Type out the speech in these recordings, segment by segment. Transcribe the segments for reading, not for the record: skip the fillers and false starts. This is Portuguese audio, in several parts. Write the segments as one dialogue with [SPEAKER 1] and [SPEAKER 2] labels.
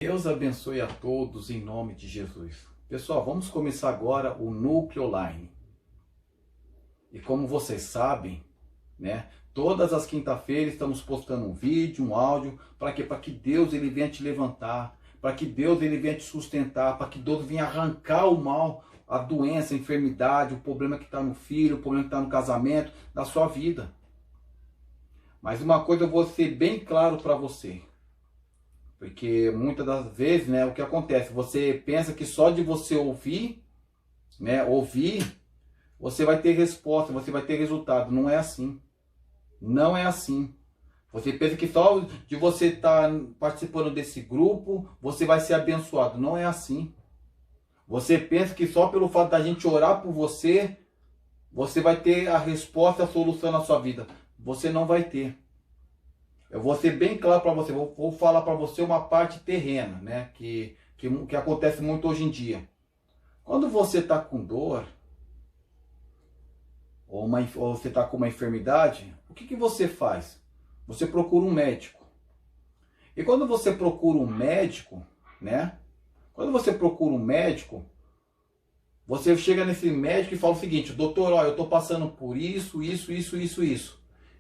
[SPEAKER 1] Deus abençoe a todos em nome de Jesus. Pessoal, vamos começar agora o Núcleo Online. E como vocês sabem, né, todas as quinta-feiras estamos postando um vídeo, um áudio, para quê? Para que Deus ele venha te levantar, para que Deus ele venha te sustentar, para que Deus venha arrancar o mal, a doença, a enfermidade, o problema que está no filho, o problema que está no casamento, da sua vida. Mas uma coisa eu vou ser bem claro para você. Porque muitas das vezes, né, o que acontece? Você pensa que só de você ouvir, né, você vai ter resposta, você vai ter resultado. Não é assim. Não é assim. Você pensa que só de você estar participando desse grupo, você vai ser abençoado. Não é assim. Você pensa que só pelo fato da gente orar por você, você vai ter a resposta, a solução na sua vida. Você não vai ter. Eu vou ser bem claro para você, vou falar para você uma parte terrena, né? Que acontece muito hoje em dia. Quando você está com dor, ou você está com uma enfermidade, o que você faz? Você procura um médico. E quando você procura um médico, né? Quando você procura um médico, você chega nesse médico e fala o seguinte: doutor, ó, eu estou passando por isso.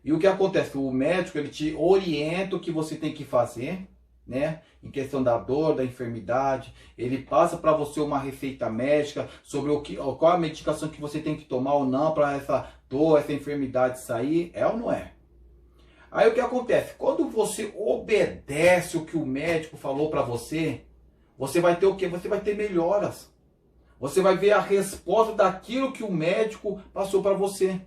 [SPEAKER 1] E o que acontece? O médico ele te orienta o que você tem que fazer, né? Em questão da dor, da enfermidade. Ele passa para você uma receita médica sobre qual a medicação que você tem que tomar ou não para essa dor, essa enfermidade sair. É ou não é? Aí o que acontece? Quando você obedece o que o médico falou para você, você vai ter o quê? Você vai ter melhoras. Você vai ver a resposta daquilo que o médico passou para você.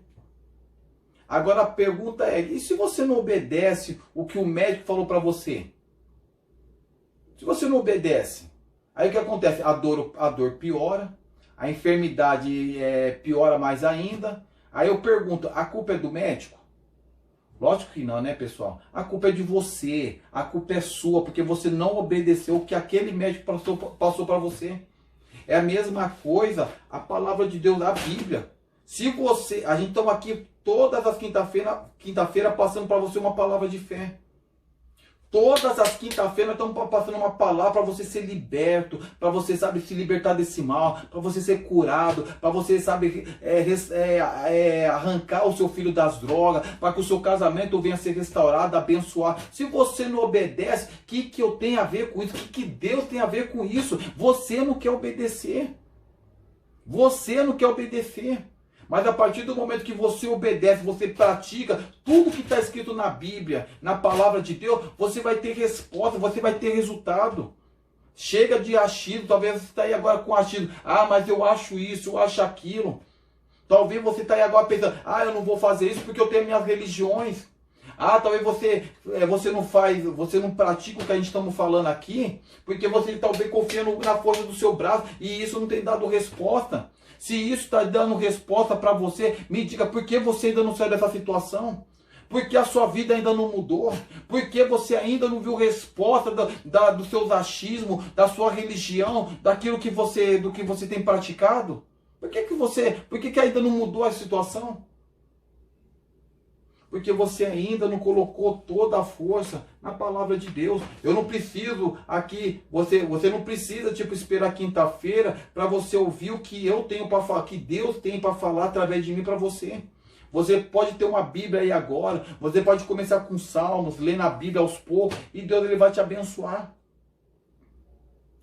[SPEAKER 1] Agora a pergunta é, e se você não obedece o que o médico falou para você? Se você não obedece, aí o que acontece? A dor piora, a enfermidade piora mais ainda. Aí eu pergunto, a culpa é do médico? Lógico que não, né, pessoal? A culpa é de você, a culpa é sua, porque você não obedeceu o que aquele médico passou para você. É a mesma coisa a palavra de Deus, a Bíblia. Se você, a gente está aqui todas as quinta-feira passando para você uma palavra de fé. Todas as quinta-feiras estamos passando uma palavra para você ser liberto, para você, sabe, se libertar desse mal, para você ser curado, para você, sabe, arrancar o seu filho das drogas, para que o seu casamento venha a ser restaurado, abençoado. Se você não obedece, o que eu tenho a ver com isso? O que Deus tem a ver com isso? Você não quer obedecer. Você não quer obedecer. Mas a partir do momento que você obedece, você pratica tudo que está escrito na Bíblia, na palavra de Deus, você vai ter resposta, você vai ter resultado. Chega de achismo, talvez você está aí agora com achismo. Ah, mas eu acho isso, eu acho aquilo. Talvez você está aí agora pensando, ah, eu não vou fazer isso porque eu tenho minhas religiões. Ah, talvez você não pratica o que a gente estamos falando aqui, porque você talvez confia na força do seu braço e isso não tem dado resposta. Se isso está dando resposta para você, me diga por que você ainda não saiu dessa situação? Por que a sua vida ainda não mudou? Por que você ainda não viu resposta dos seus achismos, da sua religião, do que você tem praticado? Por que ainda não mudou a situação? Porque você ainda não colocou toda a força na palavra de Deus. Eu não preciso aqui, você não precisa esperar quinta-feira para você ouvir o que eu tenho para falar, que Deus tem para falar através de mim para você. Você pode ter uma Bíblia aí agora, você pode começar com salmos, ler na Bíblia aos poucos e Deus ele vai te abençoar.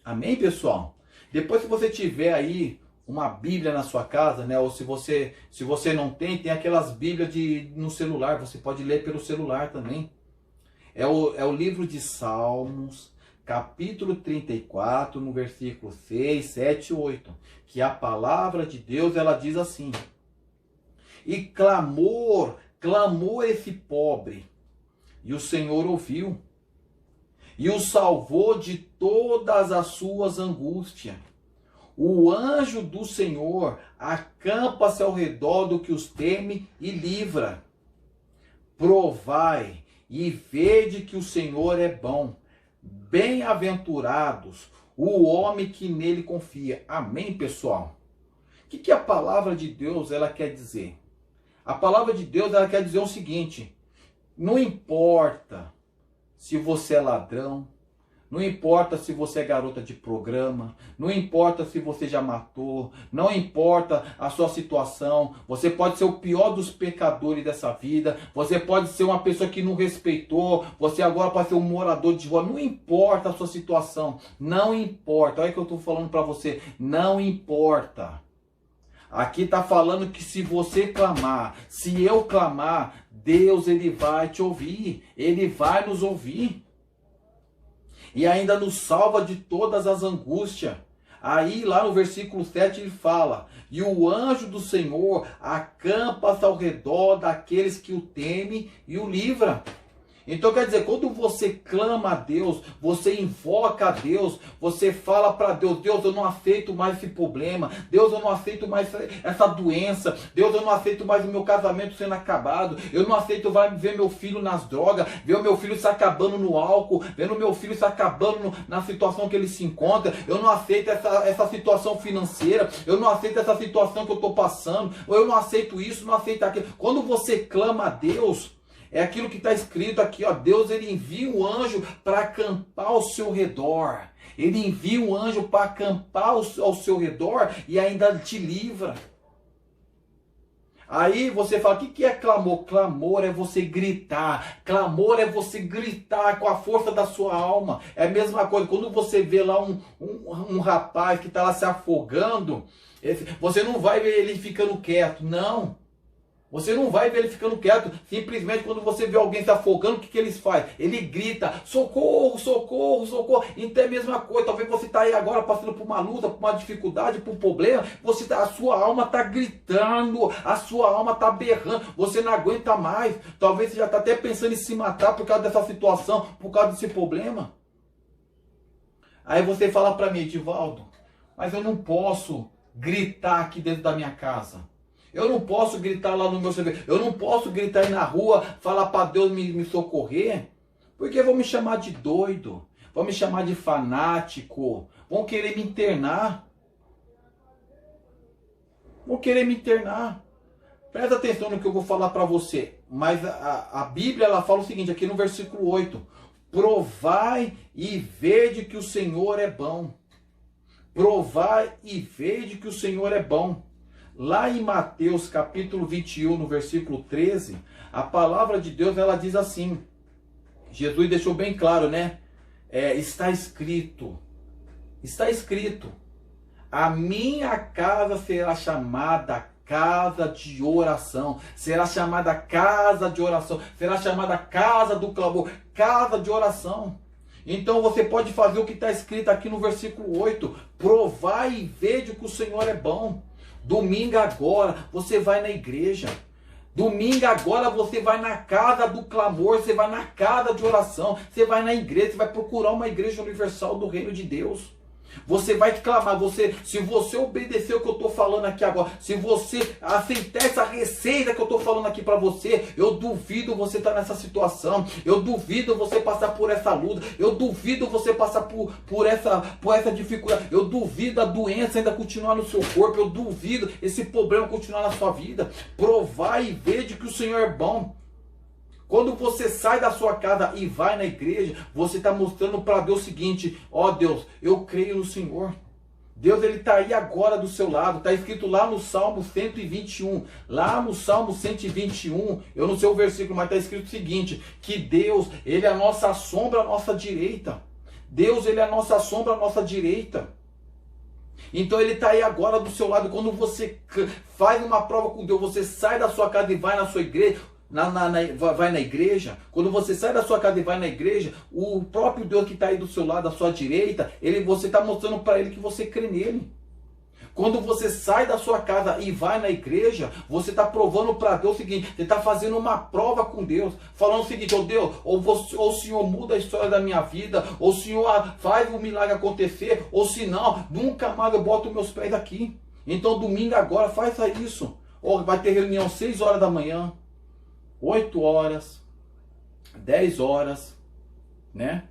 [SPEAKER 1] Amém, pessoal? Depois se você tiver aí uma Bíblia na sua casa, né? Ou se você não tem aquelas Bíblias no celular, você pode ler pelo celular também. É o livro de Salmos, capítulo 34, no versículo 6, 7 e 8, que a palavra de Deus, ela diz assim: e clamou esse pobre, e o Senhor ouviu, e o salvou de todas as suas angústias. O anjo do Senhor acampa-se ao redor do que os teme e livra. Provai e vede que o Senhor é bom. Bem-aventurados o homem que nele confia. Amém, pessoal? O que a palavra de Deus ela quer dizer? A palavra de Deus ela quer dizer o seguinte: não importa se você é ladrão, Não importa se você é garota de programa, não importa se você já matou, não importa a sua situação. Você pode ser o pior dos pecadores dessa vida, você pode ser uma pessoa que não respeitou, você agora pode ser um morador de rua. Não importa a sua situação, não importa. Olha o que eu estou falando para você, não importa. Aqui está falando que se você clamar, se eu clamar, Deus ele vai te ouvir, ele vai nos ouvir. E ainda nos salva de todas as angústias. Aí lá no versículo 7 ele fala: e o anjo do Senhor acampa-se ao redor daqueles que o temem e o livra. Então quer dizer, quando você clama a Deus, você invoca a Deus, você fala para Deus: Deus, eu não aceito mais esse problema, Deus, eu não aceito mais essa doença, Deus, eu não aceito mais o meu casamento sendo acabado, eu não aceito mais ver meu filho nas drogas, ver o meu filho se acabando no álcool, ver o meu filho se acabando na situação que ele se encontra, eu não aceito essa situação financeira, eu não aceito essa situação que eu estou passando, ou eu não aceito isso, não aceito aquilo. Quando você clama a Deus, é aquilo que está escrito aqui, ó. Deus ele envia um anjo para acampar ao seu redor. Ele envia um anjo para acampar ao seu redor e ainda te livra. Aí você fala: o que é clamor? Clamor é você gritar. Clamor é você gritar com a força da sua alma. É a mesma coisa. Quando você vê lá um rapaz que está lá se afogando, você não vai ver ele ficando quieto. Não. Você não vai ver ele ficando quieto. Simplesmente quando você vê alguém se afogando, o que eles fazem? Ele grita: socorro, socorro, socorro. Então é a mesma coisa. Talvez você está aí agora passando por uma luta, por uma dificuldade, por um problema. A sua alma está gritando, a sua alma está berrando. Você não aguenta mais. Talvez você já está até pensando em se matar por causa dessa situação, por causa desse problema. Aí você fala para mim: Edivaldo, mas eu não posso gritar aqui dentro da minha casa. Eu não posso gritar lá no meu serviço. Eu não posso gritar aí na rua, falar para Deus me socorrer. Porque vão me chamar de doido. Vão me chamar de fanático. Vão querer me internar. Vão querer me internar. Presta atenção no que eu vou falar para você. Mas a Bíblia ela fala o seguinte, aqui no versículo 8. Provai e vede que o Senhor é bom. Provai e vede que o Senhor é bom. Lá em Mateus capítulo 21, no versículo 13, a palavra de Deus ela diz assim. Jesus deixou bem claro, né? Está escrito, a minha casa será chamada casa de oração, será chamada casa de oração, será chamada casa do clamor, casa de oração. Então você pode fazer o que está escrito aqui no versículo 8, provai e vede que o Senhor é bom. Domingo agora você vai na igreja. Domingo agora você vai na casa do clamor, você vai na casa de oração, você vai na igreja, você vai procurar uma igreja universal do reino de Deus. Você vai clamar, se você obedecer o que eu estou falando aqui agora, se você aceitar essa receita que eu estou falando aqui para você, eu duvido você estar nessa situação, eu duvido você passar por essa luta, eu duvido você passar por essa dificuldade, eu duvido a doença ainda continuar no seu corpo, eu duvido esse problema continuar na sua vida. Provai e vede que o Senhor é bom. Quando você sai da sua casa e vai na igreja, você está mostrando para Deus o seguinte: ó Deus, eu creio no Senhor. Deus ele está aí agora do seu lado. Está escrito lá no Salmo 121. Lá no Salmo 121, eu não sei o versículo, mas está escrito o seguinte: que Deus, ele é a nossa sombra à nossa direita. Deus, ele é a nossa sombra à nossa direita. Então ele está aí agora do seu lado. Quando você faz uma prova com Deus, você sai da sua casa e vai na sua igreja, vai na igreja. Quando você sai da sua casa e vai na igreja, o próprio Deus que está aí do seu lado, à sua direita, você está mostrando para ele que você crê nele. Quando você sai da sua casa e vai na igreja, você está provando para Deus o seguinte: você está fazendo uma prova com Deus, falando o seguinte: ó Deus, ou o Senhor muda a história da minha vida, ou o Senhor faz o milagre acontecer, ou se não, nunca mais eu boto meus pés aqui. Então domingo agora faça isso. Ou vai ter reunião 6 horas da manhã, 8 horas, 10 horas, né?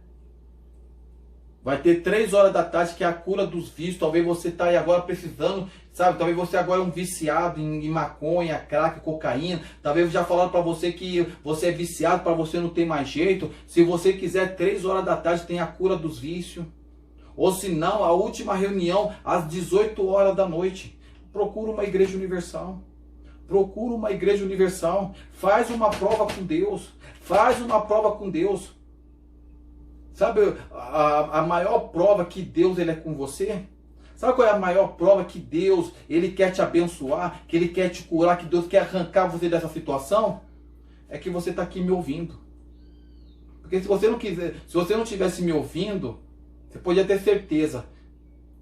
[SPEAKER 1] Vai ter 3 horas da tarde, que é a cura dos vícios. Talvez você está aí agora precisando, sabe? Talvez você agora é um viciado em maconha, crack, cocaína. Talvez já falaram para você que você é viciado, para você não ter mais jeito. Se você quiser, 3 horas da tarde tem a cura dos vícios. Ou se não, a última reunião às 18 horas da noite. Procura uma igreja universal. Procura uma igreja universal. Faz uma prova com Deus. Faz uma prova com Deus. Sabe a maior prova que Deus ele é com você? Sabe qual é a maior prova que Deus ele quer te abençoar, que ele quer te curar, que Deus quer arrancar você dessa situação? É que você está aqui me ouvindo. Porque se você não quiser, se você não tivesse me ouvindo, você podia ter certeza.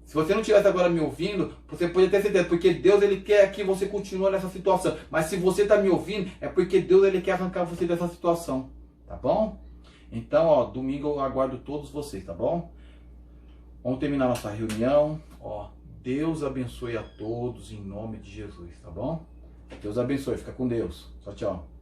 [SPEAKER 1] Se você não tivesse agora me ouvindo, você podia ter certeza, porque Deus ele quer que você continue nessa situação. Mas se você está me ouvindo, é porque Deus ele quer arrancar você dessa situação, tá bom? Então, ó, domingo eu aguardo todos vocês, tá bom? Vamos terminar nossa reunião. Ó, Deus abençoe a todos em nome de Jesus, tá bom? Deus abençoe, fica com Deus. Tchau, tchau.